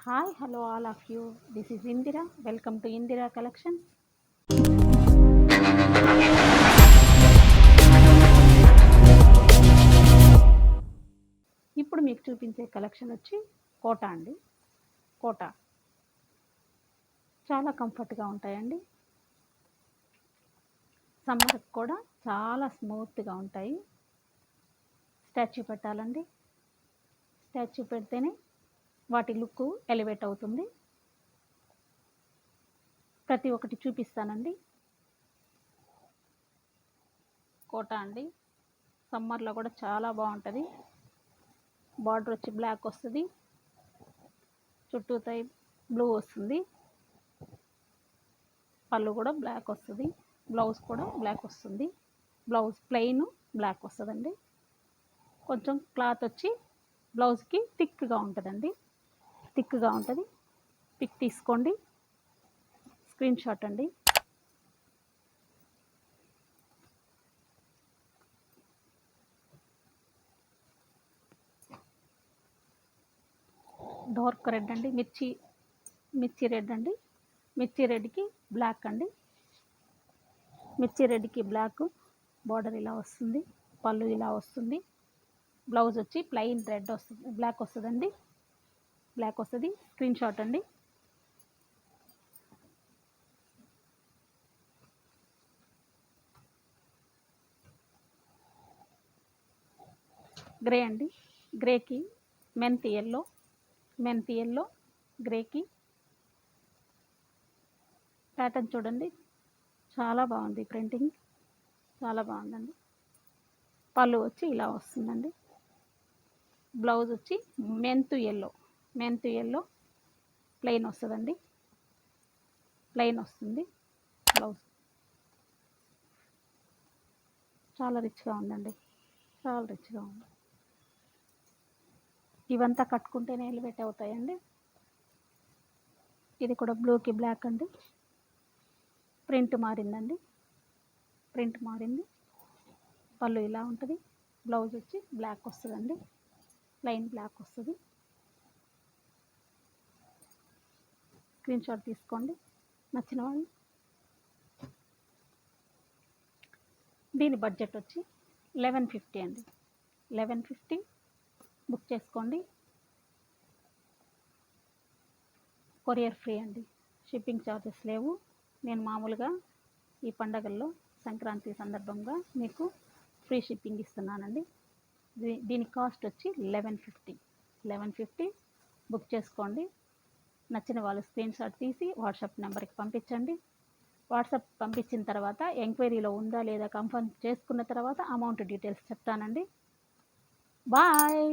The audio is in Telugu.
Hi, hello all of you. This is Indira. Welcome to Indira Collections. ఇప్పుడు మీకు చూపించే కలెక్షన్ వచ్చి కోటా అండి. కోటా చాలా కంఫర్ట్గా ఉంటాయండి. సమ్మర్కి కూడా చాలా స్మూత్గా ఉంటాయి. స్టాచ్యూ పెట్టాలండి. స్టాచ్యూ పెడితేనే వాటి లుక్ ఎలివేట్ అవుతుంది. ప్రతి ఒక్కటి చూపిస్తానండి. కోటా అండి, సమ్మర్లో కూడా చాలా బాగుంటుంది. బార్డర్ వచ్చి బ్లాక్ వస్తుంది, చుట్టూతో బ్లూ వస్తుంది, పళ్ళు కూడా బ్లాక్ వస్తుంది, బ్లౌజ్ కూడా బ్లాక్ వస్తుంది. బ్లౌజ్ ప్లెయిన్ బ్లాక్ వస్తుందండి. కొంచెం క్లాత్ వచ్చి బ్లౌజ్కి థిక్గా ఉంటుందండి. థిక్గా ఉంటుంది. పిక్ తీసుకోండి, స్క్రీన్ షాట్ అండి. డార్క్ రెడ్ అండి, మిర్చి రెడ్ అండి. మిర్చి రెడ్కి బ్లాక్ అండి. మిర్చి రెడ్కి బ్లాక్ బార్డర్ ఇలా వస్తుంది, పళ్ళు ఇలా వస్తుంది. బ్లౌజ్ వచ్చి ప్లెయిన్ రెడ్ వస్తుంది, బ్లాక్ వస్తుందండి. బ్లాక్ వస్తుంది. స్క్రీన్ షాట్ అండి. గ్రే అండి, గ్రేకి మెంతి ఎల్లో గ్రేకి ప్యాటర్న్ చూడండి, చాలా బాగుంది. ప్రింటింగ్ చాలా బాగుందండి. పళ్ళు వచ్చి ఇలా వస్తుందండి. బ్లౌజ్ వచ్చి మెంతు ఎల్లో ప్లెయిన్ వస్తుందండి. ప్లెయిన్ వస్తుంది బ్లౌజ్. చాలా రిచ్గా ఉందండి, చాలా రిచ్గా ఉంది. ఇవంతా కట్టుకుంటేనే ఎలివేట్ అవుతాయండి. ఇది కూడా బ్లూకి బ్లాక్ అండి. ప్రింట్ మారిందండి, ప్రింట్ మారింది. పళ్ళు ఇలా ఉంటుంది. బ్లౌజ్ వచ్చి బ్లాక్ వస్తుందండి, ప్లెయిన్ బ్లాక్ వస్తుంది. స్క్రీన్ షాట్ తీసుకోండి నచ్చిన వాళ్ళు. దీని బడ్జెట్ వచ్చి 1150 అండి. 1150 బుక్ చేసుకోండి. కొరియర్ ఫ్రీ అండి, షిప్పింగ్ ఛార్జెస్ లేవు. నేను మామూలుగా ఈ పండగల్లో సంక్రాంతి సందర్భంగా మీకు ఫ్రీ షిప్పింగ్ ఇస్తున్నానండి. దీని కాస్ట్ వచ్చి 1150 బుక్ చేసుకోండి. నచ్చిన వాళ్ళు స్క్రీన్ షాట్ తీసి వాట్సాప్ నెంబర్కి పంపించండి. వాట్సాప్ పంపించిన తర్వాత ఎంక్వైరీలో ఉందా లేదా కన్ఫర్మ్ చేసుకున్న తర్వాత అమౌంట్ డీటెయిల్స్ చెప్తానండి. బాయ్.